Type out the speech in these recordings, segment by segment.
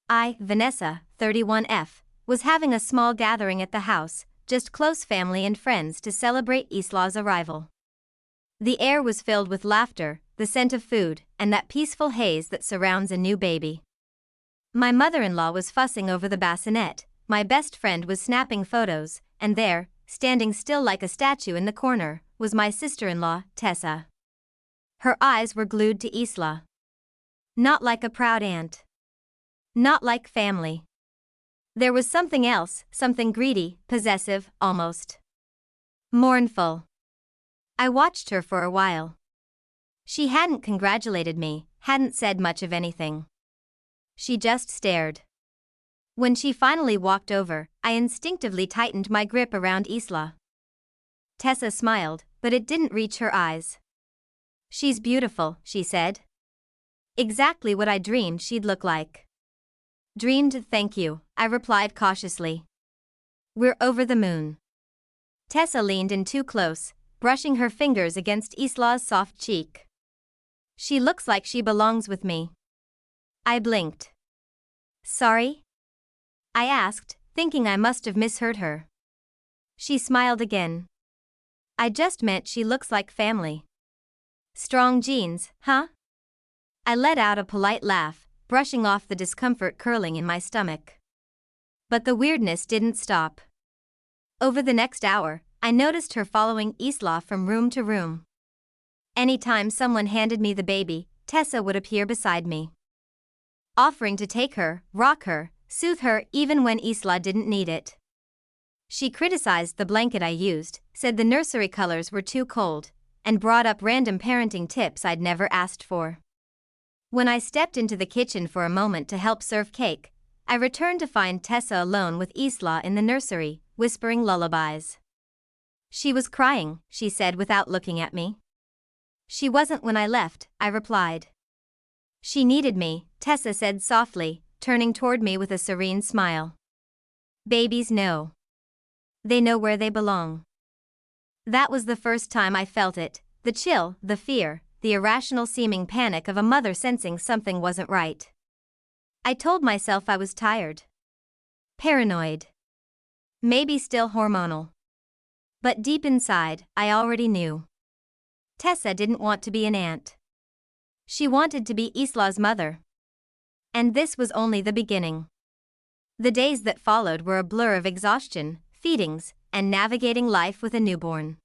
Vanessa, 31F, was having a small gathering at the house, just close family and friends to celebrate Isla's arrival. The air was filled with laughter, the scent of food, and that peaceful haze that surrounds a new baby. My mother-in-law was fussing over the bassinet, my best friend was snapping photos, and there, standing still like a statue in the corner, was my sister-in-law, Tessa. Her eyes were glued to Isla. Not like a proud aunt. Not like family. There was something else, something greedy, possessive, almost mournful. I watched her for a while. She hadn't congratulated me, hadn't said much of anything. She just stared. When she finally walked over, I instinctively tightened my grip around Isla. Tessa smiled, but it didn't reach her eyes. "She's beautiful," she said. "Exactly what I dreamed she'd look like." "Dreamed, thank you," I replied cautiously. "We're over the moon." Tessa leaned in too close, brushing her fingers against Isla's soft cheek. "She looks like she belongs with me." I blinked. "Sorry?" I asked, thinking I must have misheard her. She smiled again. "I just meant she looks like family." "Strong genes, huh?" I let out a polite laugh, brushing off the discomfort curling in my stomach. But the weirdness didn't stop. Over the next hour, I noticed her following Isla from room to room. Anytime someone handed me the baby, Tessa would appear beside me, offering to take her, rock her, soothe her even when Isla didn't need it. She criticized the blanket I used, said the nursery colors were too cold, and brought up random parenting tips I'd never asked for. When I stepped into the kitchen for a moment to help serve cake, I returned to find Tessa alone with Isla in the nursery, whispering lullabies. "She was crying," she said without looking at me. "She wasn't when I left," I replied. "She needed me," Tessa said softly, turning toward me with a serene smile. "Babies know. They know where they belong." That was the first time I felt it, the chill, the fear, the irrational-seeming panic of a mother sensing something wasn't right. I told myself I was tired. Paranoid. Maybe still hormonal. But deep inside, I already knew. Tessa didn't want to be an aunt. She wanted to be Isla's mother. And this was only the beginning. The days that followed were a blur of exhaustion, feedings, and navigating life with a newborn.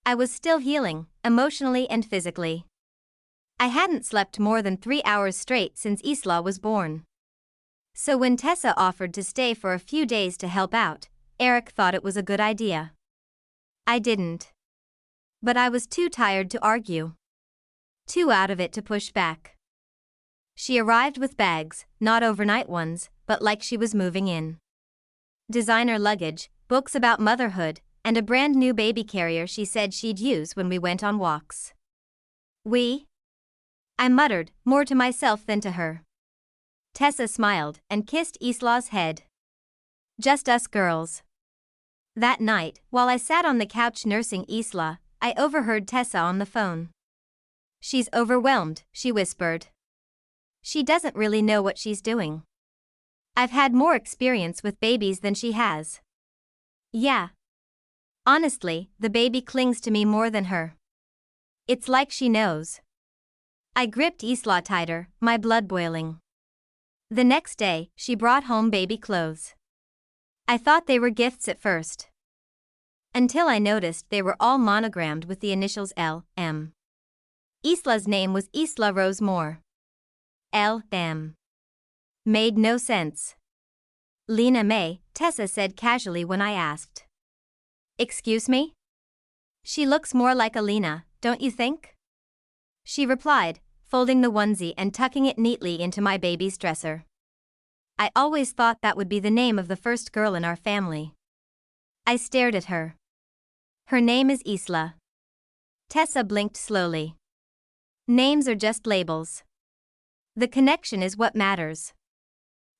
I was still healing, emotionally and physically. I hadn't slept more than 3 hours straight since Isla was born. So when Tessa offered to stay for a few days to help out, Eric thought it was a good idea. I didn't. But I was too tired to argue. Too out of it to push back. She arrived with bags, not overnight ones, but like she was moving in. Designer luggage, books about motherhood, and a brand new baby carrier she said she'd use when we went on walks. "We?" I muttered, more to myself than to her. Tessa smiled and kissed Isla's head. "Just us girls." That night, while I sat on the couch nursing Isla, I overheard Tessa on the phone. "She's overwhelmed," she whispered. "She doesn't really know what she's doing. I've had more experience with babies than she has." "Yeah. Honestly, the baby clings to me more than her. It's like she knows." I gripped Isla tighter, my blood boiling. The next day, she brought home baby clothes. I thought they were gifts at first. Until I noticed they were all monogrammed with the initials L.M. Isla's name was Isla Rose Moore. L.M. Made no sense. "Lena May," Tessa said casually when I asked. "Excuse me?" "She looks more like Alina, don't you think?" She replied, folding the onesie and tucking it neatly into my baby's dresser. "I always thought that would be the name of the first girl in our family." I stared at her. "Her name is Isla." Tessa blinked slowly. "Names are just labels. The connection is what matters."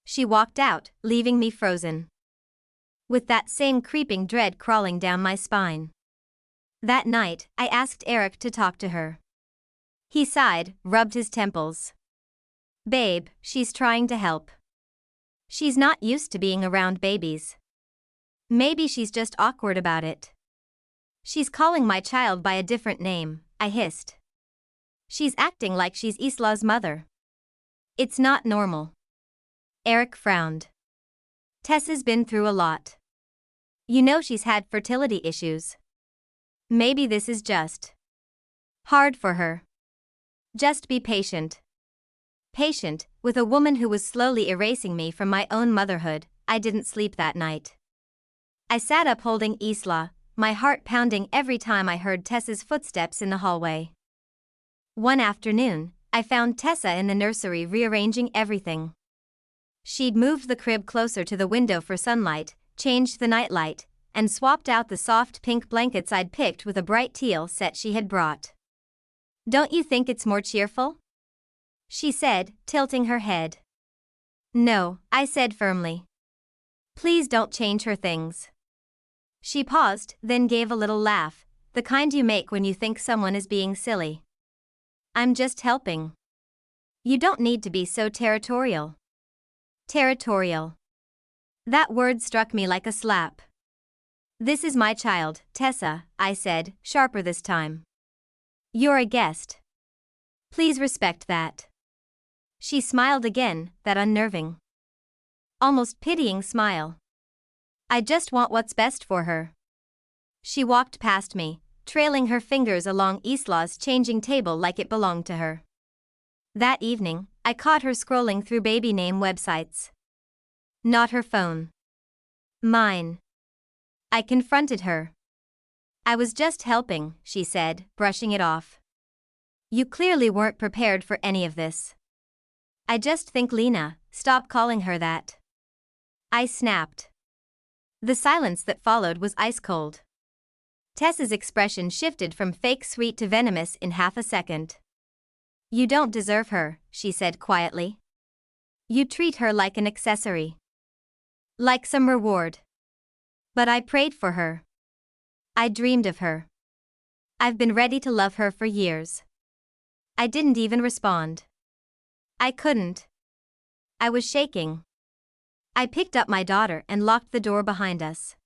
She walked out, leaving me frozen, with that same creeping dread crawling down my spine. That night, I asked Eric to talk to her. He sighed, rubbed his temples. "Babe, she's trying to help. She's not used to being around babies. Maybe she's just awkward about it. She's calling my child by a different name, I hissed. She's acting like she's Isla's mother. It's not normal. Eric frowned. Tessa's been through a lot. You know she's had fertility issues. Maybe this is just hard for her. Just be patient. Patient, with a woman who was slowly erasing me from my own motherhood. I didn't sleep that night. I sat up holding Isla, my heart pounding every time I heard Tessa's footsteps in the hallway. One afternoon, I found Tessa in the nursery rearranging everything. She'd moved the crib closer to the window for sunlight, changed the nightlight, and swapped out the soft pink blankets I'd picked with a bright teal set she had brought. Don't you think it's more cheerful? She said, tilting her head. No, I said firmly. Please don't change her things. She paused, then gave a little laugh, the kind you make when you think someone is being silly. I'm just helping. You don't need to be so territorial. Territorial. That word struck me like a slap. This is my child, Tessa, I said, sharper this time. You're a guest. Please respect that. She smiled again, that unnerving, almost pitying smile. I just want what's best for her. She walked past me, trailing her fingers along Isla's changing table like it belonged to her. That evening, I caught her scrolling through baby name websites. Not her phone. Mine. I confronted her. I was just helping, she said, brushing it off. You clearly weren't prepared for any of this. I just think Lena, stop calling her that. I snapped. The silence that followed was ice cold. Tessa's expression shifted from fake sweet to venomous in half a second. You don't deserve her, she said quietly. You treat her like an accessory. Like some reward. But I prayed for her. I dreamed of her. I've been ready to love her for years. I didn't even respond. I couldn't. I was shaking. I picked up my daughter and locked the door behind us.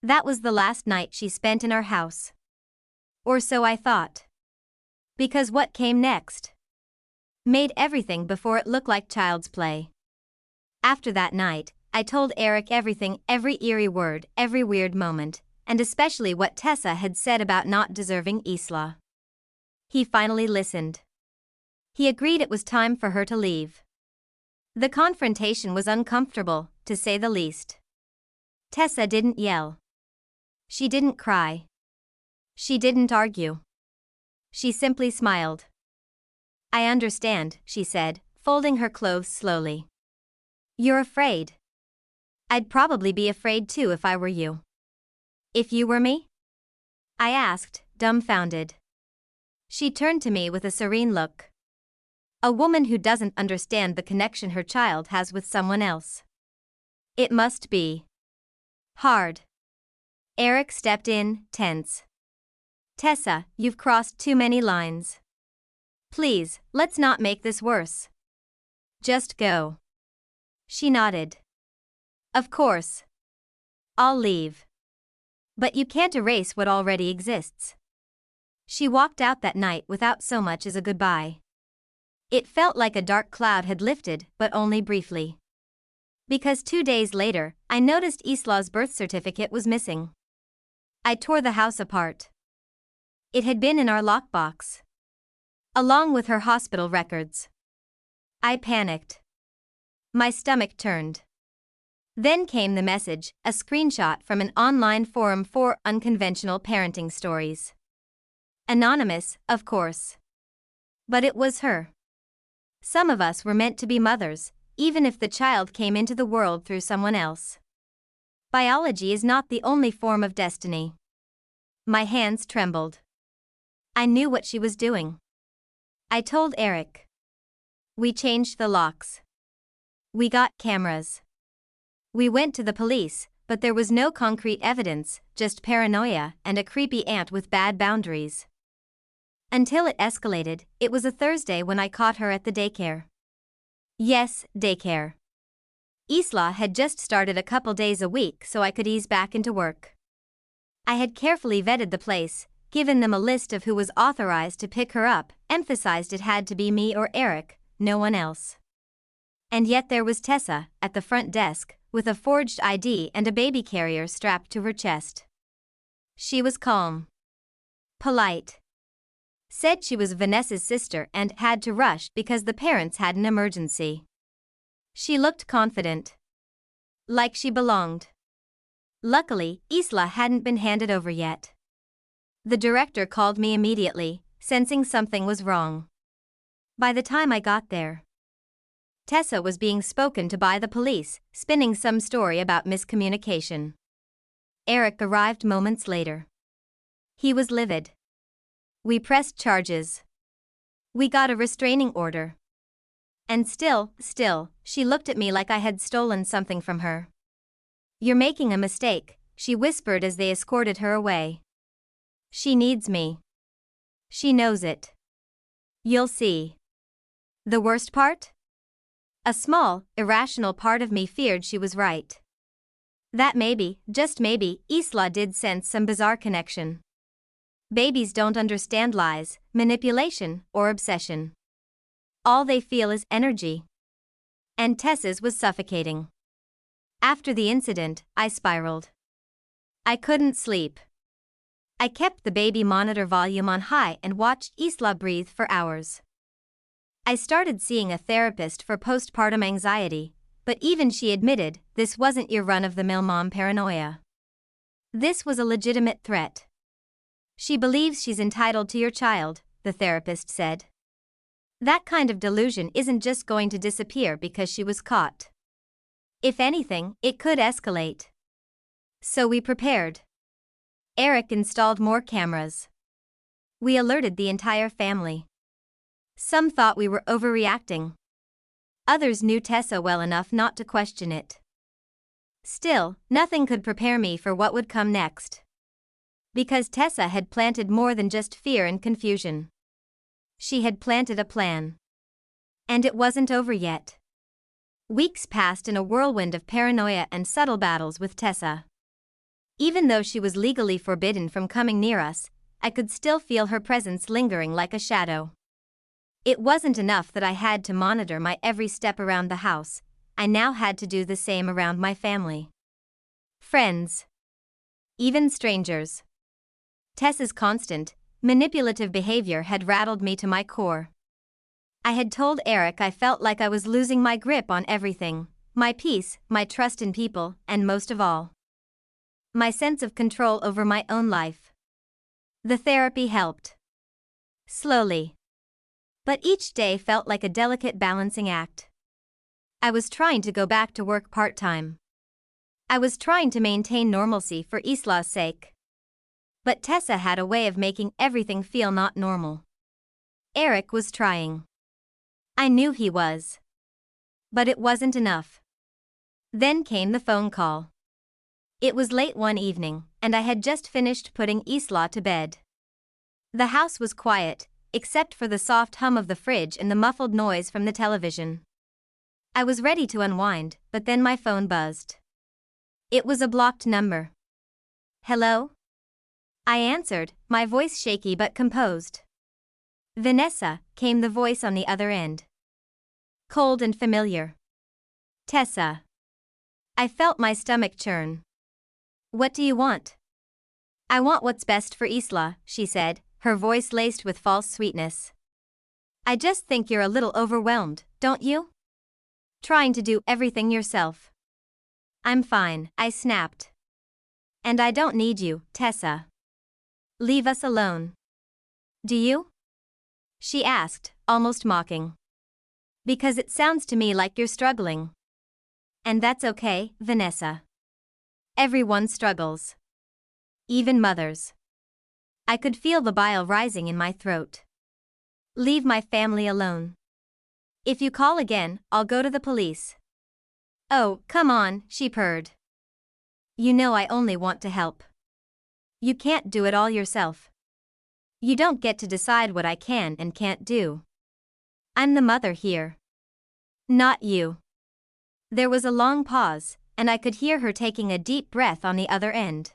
That was the last night she spent in our house. Or so I thought. Because what came next made everything before it look like child's play. After that night, I told Eric everything, every eerie word, every weird moment, and especially what Tessa had said about not deserving Isla. He finally listened. He agreed it was time for her to leave. The confrontation was uncomfortable, to say the least. Tessa didn't yell. She didn't cry. She didn't argue. She simply smiled. I understand, she said, folding her clothes slowly. You're afraid. I'd probably be afraid too if I were you. If you were me? I asked, dumbfounded. She turned to me with a serene look. A woman who doesn't understand the connection her child has with someone else. It must be hard. Eric stepped in, tense. Tessa, you've crossed too many lines. Please, let's not make this worse. Just go. She nodded. Of course. I'll leave. But you can't erase what already exists. She walked out that night without so much as a goodbye. It felt like a dark cloud had lifted, but only briefly. Because 2 days later, I noticed Isla's birth certificate was missing. I tore the house apart. It had been in our lockbox, along with her hospital records. I panicked. My stomach turned. Then came the message, a screenshot from an online forum for unconventional parenting stories. Anonymous, of course. But it was her. Some of us were meant to be mothers, even if the child came into the world through someone else. Biology is not the only form of destiny. My hands trembled. I knew what she was doing. I told Eric. We changed the locks. We got cameras. We went to the police, but there was no concrete evidence, just paranoia and a creepy aunt with bad boundaries. Until it escalated, it was a Thursday when I caught her at the daycare. Yes, daycare. Isla had just started a couple days a week so I could ease back into work. I had carefully vetted the place, given them a list of who was authorized to pick her up, emphasized it had to be me or Eric, no one else. And yet there was Tessa, at the front desk, with a forged ID and a baby carrier strapped to her chest. She was calm. Polite. Said she was Vanessa's sister and had to rush because the parents had an emergency. She looked confident. Like she belonged. Luckily, Isla hadn't been handed over yet. The director called me immediately, sensing something was wrong. By the time I got there, Tessa was being spoken to by the police, spinning some story about miscommunication. Eric arrived moments later. He was livid. We pressed charges. We got a restraining order. And still, she looked at me like I had stolen something from her. "You're making a mistake," she whispered as they escorted her away. "She needs me. She knows it. You'll see." The worst part? A small, irrational part of me feared she was right. That maybe, just maybe, Isla did sense some bizarre connection. Babies don't understand lies, manipulation, or obsession. All they feel is energy. And Tessa's was suffocating. After the incident, I spiraled. I couldn't sleep. I kept the baby monitor volume on high and watched Isla breathe for hours. I started seeing a therapist for postpartum anxiety, but even she admitted this wasn't your run-of-the-mill mom paranoia. This was a legitimate threat. She believes she's entitled to your child, the therapist said. That kind of delusion isn't just going to disappear because she was caught. If anything, it could escalate. So we prepared. Eric installed more cameras. We alerted the entire family. Some thought we were overreacting. Others knew Tessa well enough not to question it. Still, nothing could prepare me for what would come next. Because Tessa had planted more than just fear and confusion. She had planted a plan. And it wasn't over yet. Weeks passed in a whirlwind of paranoia and subtle battles with Tessa. Even though she was legally forbidden from coming near us, I could still feel her presence lingering like a shadow. It wasn't enough that I had to monitor my every step around the house, I now had to do the same around my family. Friends. Even strangers. Tessa's constant, manipulative behavior had rattled me to my core. I had told Eric I felt like I was losing my grip on everything, my peace, my trust in people, and most of all, my sense of control over my own life. The therapy helped. Slowly. But each day felt like a delicate balancing act. I was trying to go back to work part-time. I was trying to maintain normalcy for Isla's sake. But Tessa had a way of making everything feel not normal. Eric was trying. I knew he was. But it wasn't enough. Then came the phone call. It was late one evening, and I had just finished putting Isla to bed. The house was quiet, except for the soft hum of the fridge and the muffled noise from the television. I was ready to unwind, but then my phone buzzed. It was a blocked number. "Hello?" I answered, my voice shaky but composed. "Vanessa," came the voice on the other end. Cold and familiar. "Tessa." I felt my stomach churn. "What do you want?" "I want what's best for Isla," she said, her voice laced with false sweetness. "I just think you're a little overwhelmed, don't you? Trying to do everything yourself." "I'm fine," I snapped. "And I don't need you, Tessa. Leave us alone." "Do you?" she asked, almost mocking. "Because it sounds to me like you're struggling." "And that's okay, Vanessa. Everyone struggles. Even mothers." I could feel the bile rising in my throat. "Leave my family alone. If you call again, I'll go to the police." "Oh, come on," she purred. "You know I only want to help. You can't do it all yourself. You don't get to decide what I can and can't do. I'm the mother here. Not you." There was a long pause, and I could hear her taking a deep breath on the other end.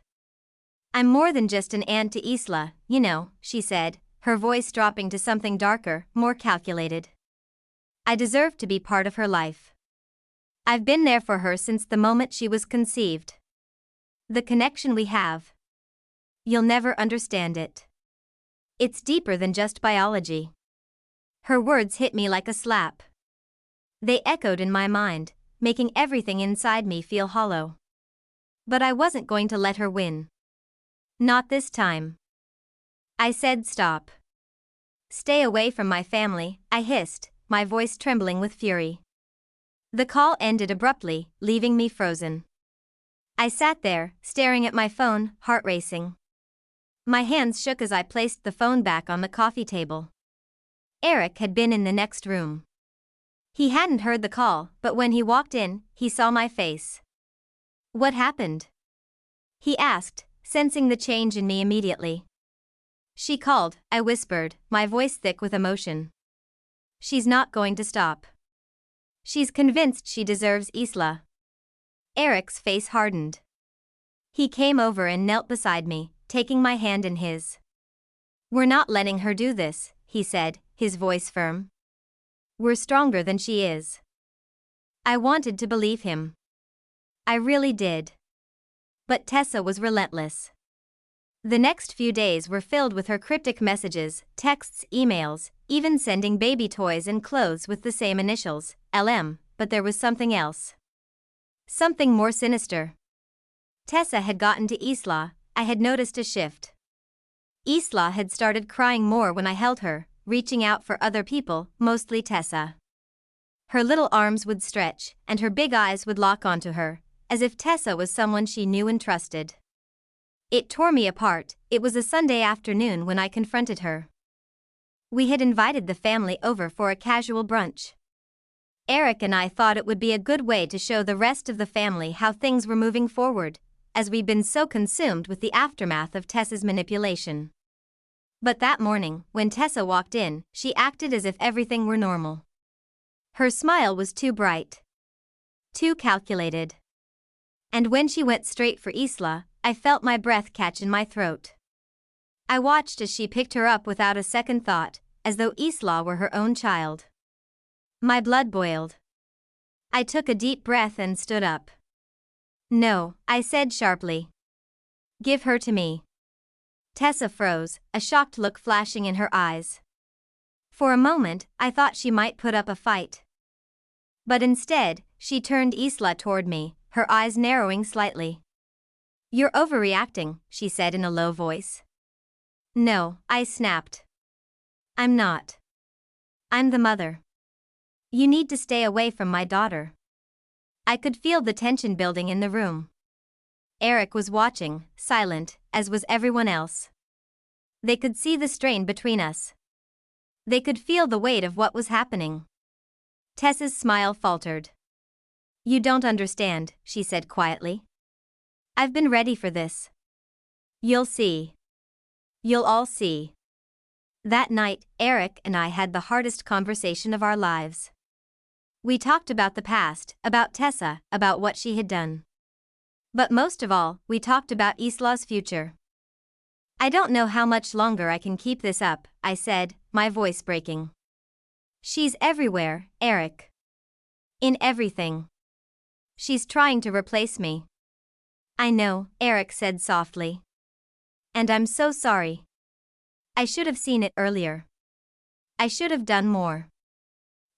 I'm more than just an aunt to Isla, you know, she said, her voice dropping to something darker, more calculated. I deserve to be part of her life. I've been there for her since the moment she was conceived. The connection we have. You'll never understand it. It's deeper than just biology. Her words hit me like a slap. They echoed in my mind, making everything inside me feel hollow. But I wasn't going to let her win. Not this time. I said stop. Stay away from my family, I hissed, my voice trembling with fury. The call ended abruptly, leaving me frozen. I sat there, staring at my phone, heart racing. My hands shook as I placed the phone back on the coffee table. Eric had been in the next room. He hadn't heard the call, but when he walked in, he saw my face. What happened? He asked, sensing the change in me immediately. She called, I whispered, my voice thick with emotion. She's not going to stop. She's convinced she deserves Isla. Eric's face hardened. He came over and knelt beside me, taking my hand in his. We're not letting her do this, he said, his voice firm. We're stronger than she is. I wanted to believe him. I really did. But Tessa was relentless. The next few days were filled with her cryptic messages, texts, emails, even sending baby toys and clothes with the same initials, LM, but there was something else. Something more sinister. Tessa had gotten to Isla, I had noticed a shift. Isla had started crying more when I held her, reaching out for other people, mostly Tessa. Her little arms would stretch, and her big eyes would lock onto her, as if Tessa was someone she knew and trusted. It tore me apart. It was a Sunday afternoon when I confronted her. We had invited the family over for a casual brunch. Eric and I thought it would be a good way to show the rest of the family how things were moving forward, as we'd been so consumed with the aftermath of Tessa's manipulation. But that morning, when Tessa walked in, she acted as if everything were normal. Her smile was too bright. Too calculated. And when she went straight for Isla, I felt my breath catch in my throat. I watched as she picked her up without a second thought, as though Isla were her own child. My blood boiled. I took a deep breath and stood up. No, I said sharply. Give her to me. Tessa froze, a shocked look flashing in her eyes. For a moment, I thought she might put up a fight. But instead, she turned Isla toward me, her eyes narrowing slightly. You're overreacting, she said in a low voice. No, I snapped. I'm not. I'm the mother. You need to stay away from my daughter. I could feel the tension building in the room. Eric was watching, silent, as was everyone else. They could see the strain between us. They could feel the weight of what was happening. Tessa's smile faltered. You don't understand, she said quietly. I've been ready for this. You'll see. You'll all see. That night, Eric and I had the hardest conversation of our lives. We talked about the past, about Tessa, about what she had done. But most of all, we talked about Isla's future. I don't know how much longer I can keep this up, I said, my voice breaking. She's everywhere, Eric. In everything. She's trying to replace me. I know, Eric said softly. And I'm so sorry. I should have seen it earlier. I should have done more.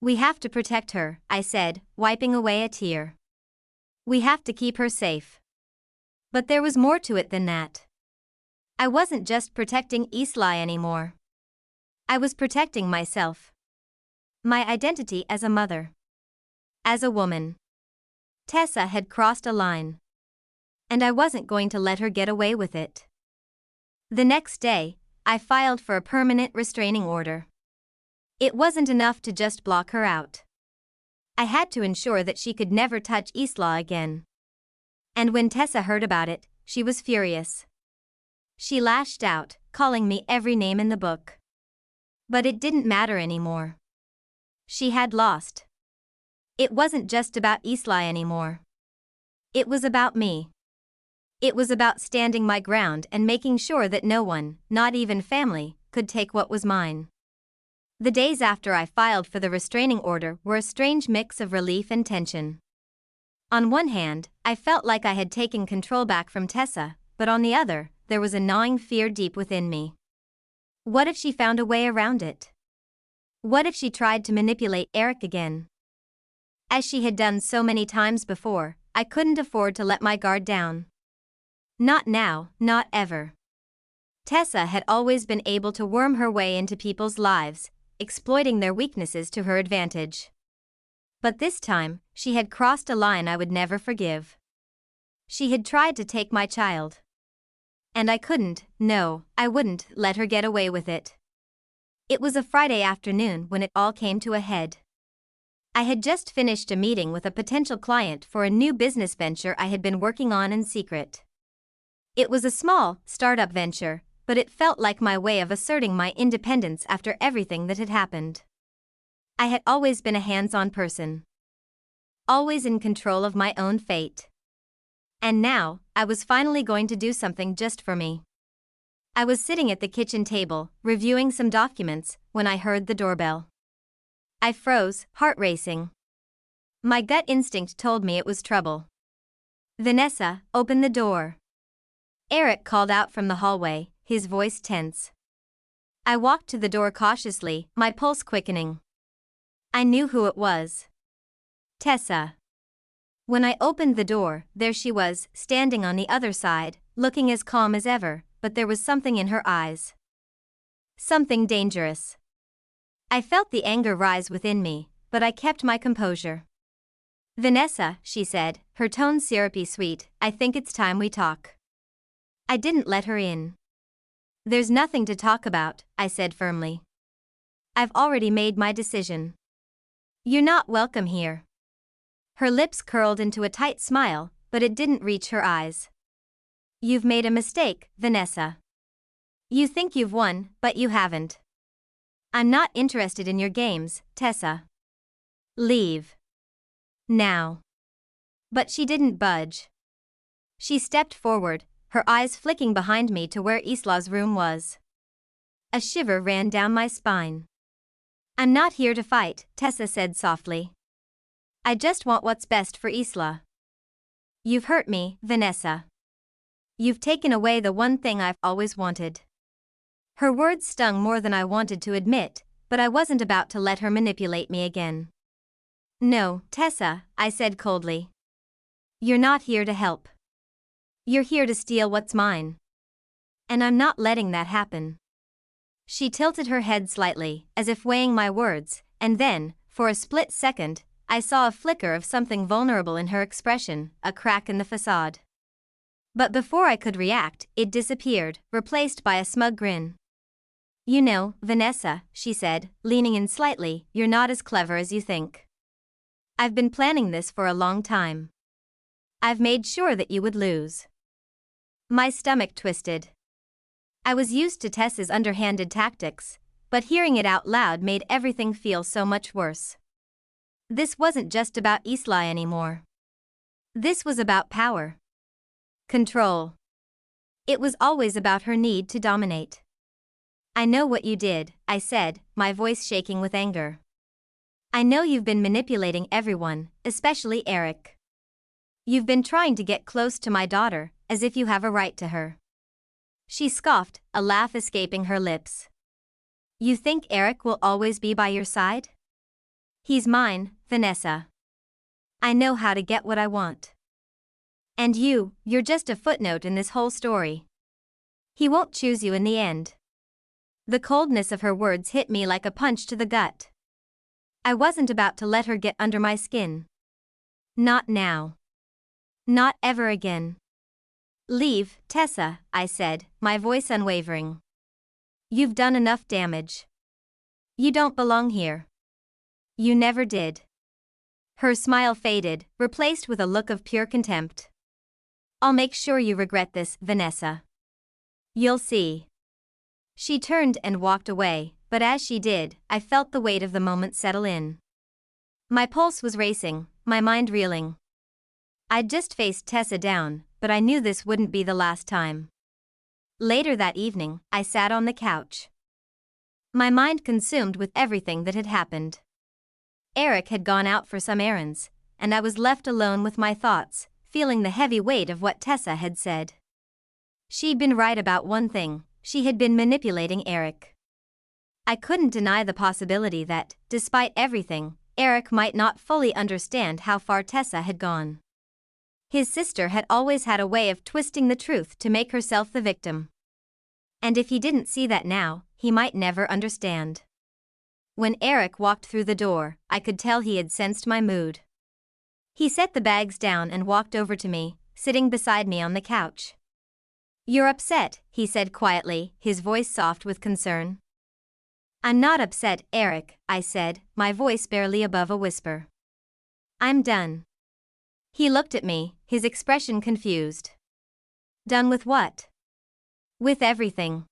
We have to protect her, I said, wiping away a tear. We have to keep her safe. But there was more to it than that. I wasn't just protecting Isla anymore. I was protecting myself. My identity as a mother. As a woman. Tessa had crossed a line. And I wasn't going to let her get away with it. The next day, I filed for a permanent restraining order. It wasn't enough to just block her out. I had to ensure that she could never touch Isla again. And when Tessa heard about it, she was furious. She lashed out, calling me every name in the book. But it didn't matter anymore. She had lost. It wasn't just about Isla anymore. It was about me. It was about standing my ground and making sure that no one, not even family, could take what was mine. The days after I filed for the restraining order were a strange mix of relief and tension. On one hand, I felt like I had taken control back from Tessa, but on the other, there was a gnawing fear deep within me. What if she found a way around it? What if she tried to manipulate Eric again? As she had done so many times before, I couldn't afford to let my guard down. Not now, not ever. Tessa had always been able to worm her way into people's lives, exploiting their weaknesses to her advantage. But this time, she had crossed a line I would never forgive. She had tried to take my child. And I couldn't, no, I wouldn't let her get away with it. It was a Friday afternoon when it all came to a head. I had just finished a meeting with a potential client for a new business venture I had been working on in secret. It was a small, startup venture, but it felt like my way of asserting my independence after everything that had happened. I had always been a hands-on person. Always in control of my own fate. And now, I was finally going to do something just for me. I was sitting at the kitchen table, reviewing some documents, when I heard the doorbell. I froze, heart racing. My gut instinct told me it was trouble. "Vanessa, open the door." Eric called out from the hallway, his voice tense. I walked to the door cautiously, my pulse quickening. I knew who it was. Tessa. When I opened the door, there she was, standing on the other side, looking as calm as ever, but there was something in her eyes. Something dangerous. I felt the anger rise within me, but I kept my composure. "Vanessa," she said, her tone syrupy sweet, "I think it's time we talk." I didn't let her in. "There's nothing to talk about," I said firmly. "I've already made my decision. You're not welcome here." Her lips curled into a tight smile, but it didn't reach her eyes. "You've made a mistake, Vanessa. You think you've won, but you haven't. I'm not interested in your games, Tessa. Leave. Now." But she didn't budge. She stepped forward, her eyes flicking behind me to where Isla's room was. A shiver ran down my spine. "I'm not here to fight," Tessa said softly. "I just want what's best for Isla. You've hurt me, Vanessa. You've taken away the one thing I've always wanted." Her words stung more than I wanted to admit, but I wasn't about to let her manipulate me again. "No, Tessa," I said coldly. "You're not here to help. You're here to steal what's mine. And I'm not letting that happen." She tilted her head slightly, as if weighing my words, and then, for a split second, I saw a flicker of something vulnerable in her expression, a crack in the facade. But before I could react, it disappeared, replaced by a smug grin. "You know, Vanessa," she said, leaning in slightly, "you're not as clever as you think. I've been planning this for a long time. I've made sure that you would lose." My stomach twisted. I was used to Tessa's underhanded tactics, but hearing it out loud made everything feel so much worse. This wasn't just about Isla anymore. This was about power. Control. It was always about her need to dominate. "I know what you did," I said, my voice shaking with anger. "I know you've been manipulating everyone, especially Eric. You've been trying to get close to my daughter, as if you have a right to her." She scoffed, a laugh escaping her lips. "You think Eric will always be by your side? He's mine, Vanessa. I know how to get what I want. And you're just a footnote in this whole story. He won't choose you in the end." The coldness of her words hit me like a punch to the gut. I wasn't about to let her get under my skin. Not now. Not ever again. "Leave, Tessa," I said, my voice unwavering. "You've done enough damage. You don't belong here. You never did." Her smile faded, replaced with a look of pure contempt. "I'll make sure you regret this, Vanessa. You'll see." She turned and walked away, but as she did, I felt the weight of the moment settle in. My pulse was racing, my mind reeling. I'd just faced Tessa down, but I knew this wouldn't be the last time. Later that evening, I sat on the couch, my mind consumed with everything that had happened. Eric had gone out for some errands, and I was left alone with my thoughts, feeling the heavy weight of what Tessa had said. She'd been right about one thing: she had been manipulating Eric. I couldn't deny the possibility that, despite everything, Eric might not fully understand how far Tessa had gone. His sister had always had a way of twisting the truth to make herself the victim. And if he didn't see that now, he might never understand. When Eric walked through the door, I could tell he had sensed my mood. He set the bags down and walked over to me, sitting beside me on the couch. "You're upset," he said quietly, his voice soft with concern. "I'm not upset, Eric," I said, my voice barely above a whisper. "I'm done." He looked at me, his expression confused. "Done with what?" "With everything."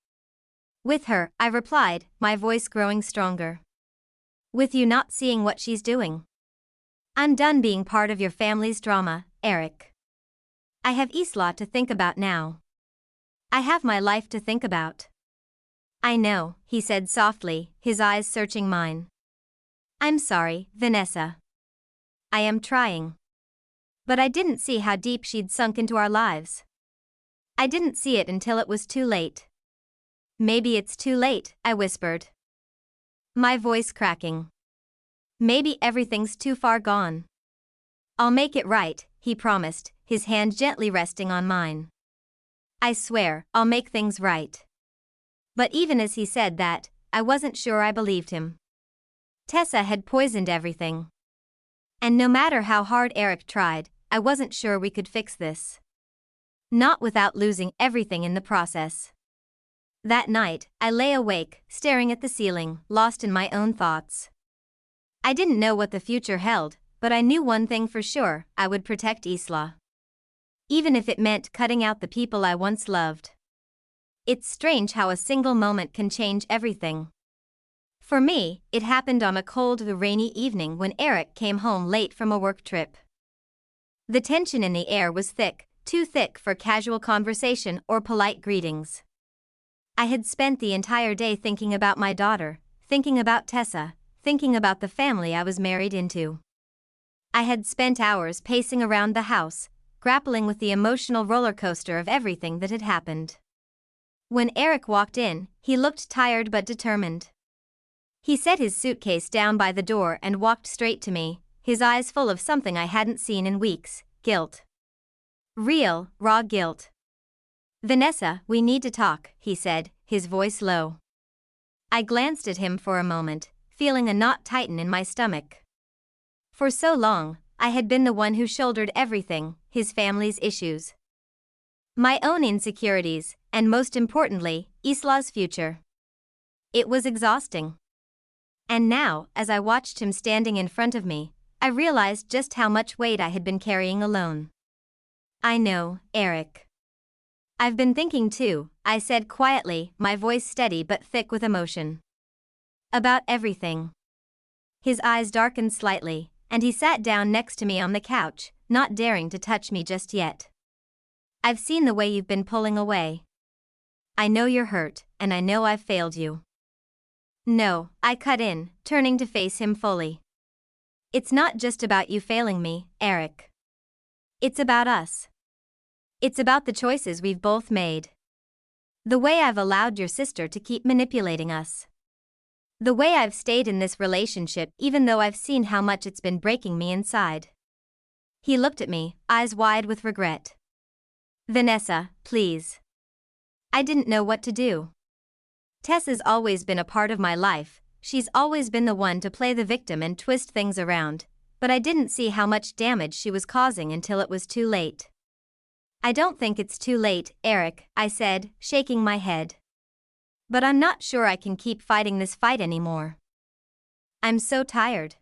"With her," I replied, my voice growing stronger. "With you not seeing what she's doing. I'm done being part of your family's drama, Eric. I have Isla to think about now. I have my life to think about." "I know," he said softly, his eyes searching mine. "I'm sorry, Vanessa. I am trying. But I didn't see how deep she'd sunk into our lives. I didn't see it until it was too late." "Maybe it's too late," I whispered, my voice cracking. "Maybe everything's too far gone." "I'll make it right," he promised, his hand gently resting on mine. "I swear, I'll make things right." But even as he said that, I wasn't sure I believed him. Tessa had poisoned everything. And no matter how hard Eric tried, I wasn't sure we could fix this. Not without losing everything in the process. That night, I lay awake, staring at the ceiling, lost in my own thoughts. I didn't know what the future held, but I knew one thing for sure: I would protect Isla. Even if it meant cutting out the people I once loved. It's strange how a single moment can change everything. For me, it happened on a cold, rainy evening when Eric came home late from a work trip. The tension in the air was thick, too thick for casual conversation or polite greetings. I had spent the entire day thinking about my daughter, thinking about Tessa, thinking about the family I was married into. I had spent hours pacing around the house, grappling with the emotional roller coaster of everything that had happened. When Eric walked in, he looked tired but determined. He set his suitcase down by the door and walked straight to me, his eyes full of something I hadn't seen in weeks: guilt. Real, raw guilt. "Vanessa, we need to talk," he said, his voice low. I glanced at him for a moment, feeling a knot tighten in my stomach. For so long, I had been the one who shouldered everything: his family's issues, my own insecurities, and most importantly, Isla's future. It was exhausting. And now, as I watched him standing in front of me, I realized just how much weight I had been carrying alone. "I know, Eric. I've been thinking too," I said quietly, my voice steady but thick with emotion. "About everything." His eyes darkened slightly, and he sat down next to me on the couch, not daring to touch me just yet. "I've seen the way you've been pulling away. I know you're hurt, and I know I've failed you." "No," I cut in, turning to face him fully. "It's not just about you failing me, Eric. It's about us. It's about the choices we've both made. The way I've allowed your sister to keep manipulating us. The way I've stayed in this relationship even though I've seen how much it's been breaking me inside." He looked at me, eyes wide with regret. "Vanessa, please. I didn't know what to do. Tessa's always been a part of my life, she's always been the one to play the victim and twist things around, but I didn't see how much damage she was causing until it was too late." "I don't think it's too late, Eric," I said, shaking my head. "But I'm not sure I can keep fighting this fight anymore. I'm so tired."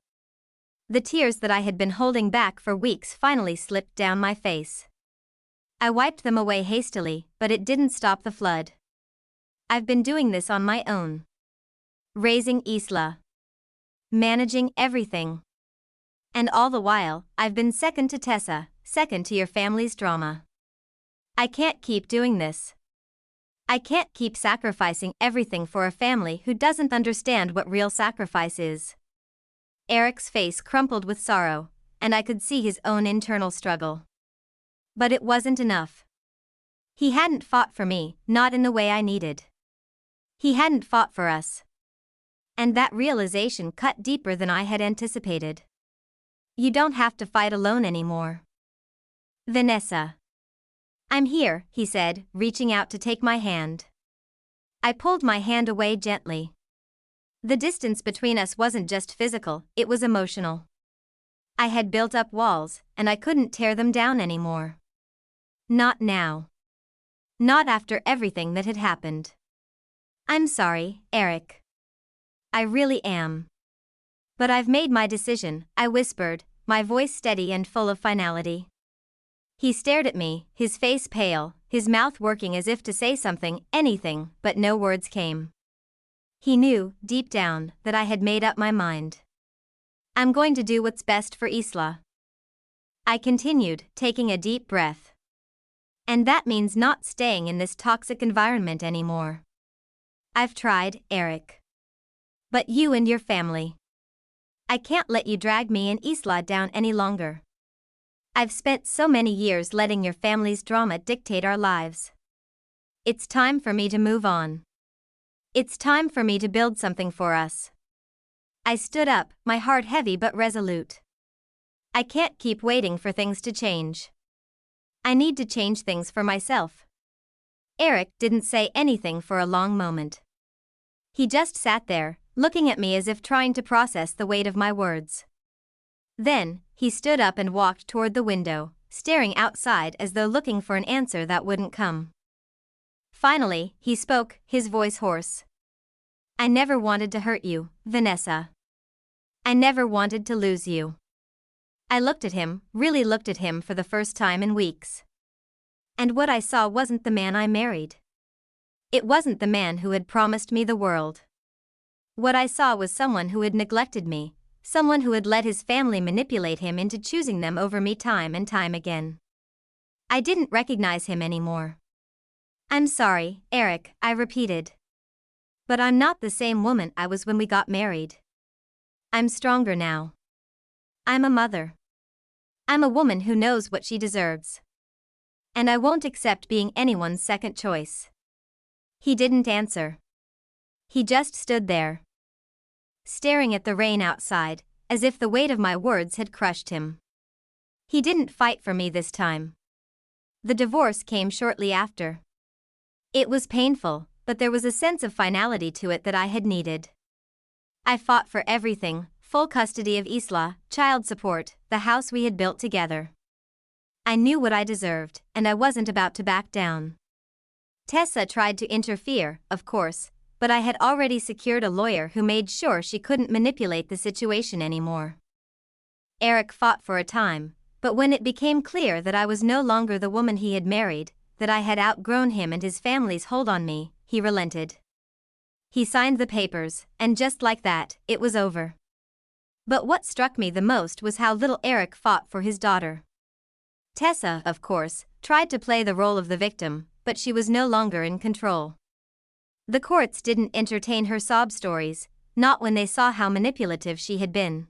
The tears that I had been holding back for weeks finally slipped down my face. I wiped them away hastily, but it didn't stop the flood. I've been doing this on my own. Raising Isla. Managing everything. And all the while, I've been second to Tessa, second to your family's drama. I can't keep doing this. I can't keep sacrificing everything for a family who doesn't understand what real sacrifice is. Eric's face crumpled with sorrow, and I could see his own internal struggle. But it wasn't enough. He hadn't fought for me, not in the way I needed. He hadn't fought for us. And that realization cut deeper than I had anticipated. You don't have to fight alone anymore. Vanessa. I'm here, he said, reaching out to take my hand. I pulled my hand away gently. The distance between us wasn't just physical, it was emotional. I had built up walls, and I couldn't tear them down anymore. Not now. Not after everything that had happened. I'm sorry, Eric. I really am. But I've made my decision, I whispered, my voice steady and full of finality. He stared at me, his face pale, his mouth working as if to say something, anything, but no words came. He knew, deep down, that I had made up my mind. I'm going to do what's best for Isla. I continued, taking a deep breath. And that means not staying in this toxic environment anymore. I've tried, Eric. But you and your family. I can't let you drag me and Isla down any longer. I've spent so many years letting your family's drama dictate our lives. It's time for me to move on. It's time for me to build something for us. I stood up, my heart heavy but resolute. I can't keep waiting for things to change. I need to change things for myself. Eric didn't say anything for a long moment. He just sat there, looking at me as if trying to process the weight of my words. Then, he stood up and walked toward the window, staring outside as though looking for an answer that wouldn't come. Finally, he spoke, his voice hoarse. I never wanted to hurt you, Vanessa. I never wanted to lose you. I looked at him, really looked at him for the first time in weeks. And what I saw wasn't the man I married. It wasn't the man who had promised me the world. What I saw was someone who had neglected me, someone who had let his family manipulate him into choosing them over me time and time again. I didn't recognize him anymore. I'm sorry, Eric, I repeated. But I'm not the same woman I was when we got married. I'm stronger now. I'm a mother. I'm a woman who knows what she deserves. And I won't accept being anyone's second choice. He didn't answer. He just stood there, staring at the rain outside, as if the weight of my words had crushed him. He didn't fight for me this time. The divorce came shortly after. It was painful, but there was a sense of finality to it that I had needed. I fought for everything, full custody of Isla, child support, the house we had built together. I knew what I deserved, and I wasn't about to back down. Tessa tried to interfere, of course, but I had already secured a lawyer who made sure she couldn't manipulate the situation anymore. Eric fought for a time, but when it became clear that I was no longer the woman he had married, that I had outgrown him and his family's hold on me, he relented. He signed the papers, and just like that, it was over. But what struck me the most was how little Eric fought for his daughter. Tessa, of course, tried to play the role of the victim, but she was no longer in control. The courts didn't entertain her sob stories, not when they saw how manipulative she had been.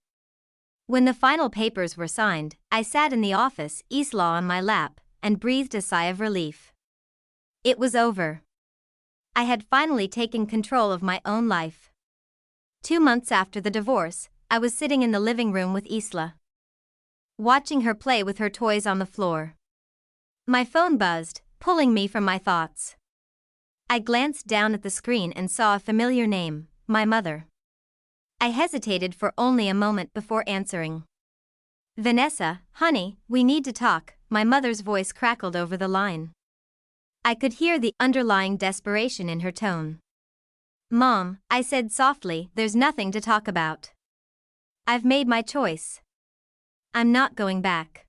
When the final papers were signed, I sat in the office, Isla on my lap, and breathed a sigh of relief. It was over. I had finally taken control of my own life. 2 months after the divorce, I was sitting in the living room with Isla, watching her play with her toys on the floor. My phone buzzed, pulling me from my thoughts. I glanced down at the screen and saw a familiar name, my mother. I hesitated for only a moment before answering. Vanessa, honey, we need to talk, my mother's voice crackled over the line. I could hear the underlying desperation in her tone. Mom, I said softly, there's nothing to talk about. I've made my choice. I'm not going back.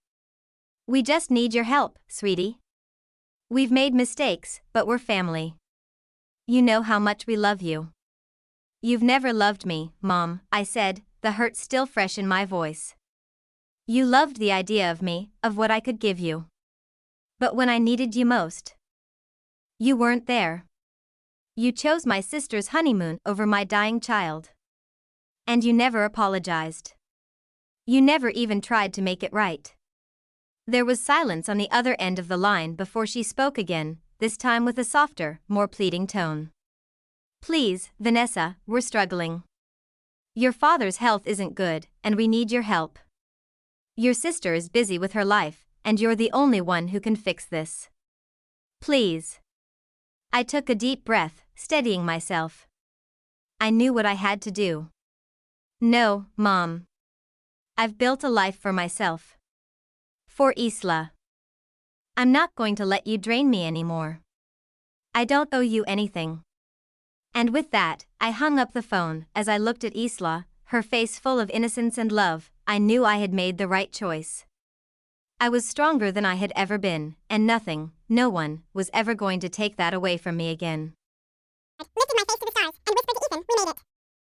We just need your help, sweetie. We've made mistakes, but we're family. You know how much we love you. You've never loved me, Mom, I said, the hurt still fresh in my voice. You loved the idea of me, of what I could give you. But when I needed you most, you weren't there. You chose my sister's honeymoon over my dying child. And you never apologized. You never even tried to make it right. There was silence on the other end of the line before she spoke again, this time with a softer, more pleading tone. Please, Vanessa, we're struggling. Your father's health isn't good, and we need your help. Your sister is busy with her life, and you're the only one who can fix this. Please. I took a deep breath, steadying myself. I knew what I had to do. No, Mom. I've built a life for myself. For Isla. I'm not going to let you drain me anymore. I don't owe you anything. And with that, I hung up the phone. As I looked at Isla, her face full of innocence and love, I knew I had made the right choice. I was stronger than I had ever been, and nothing, no one, was ever going to take that away from me again.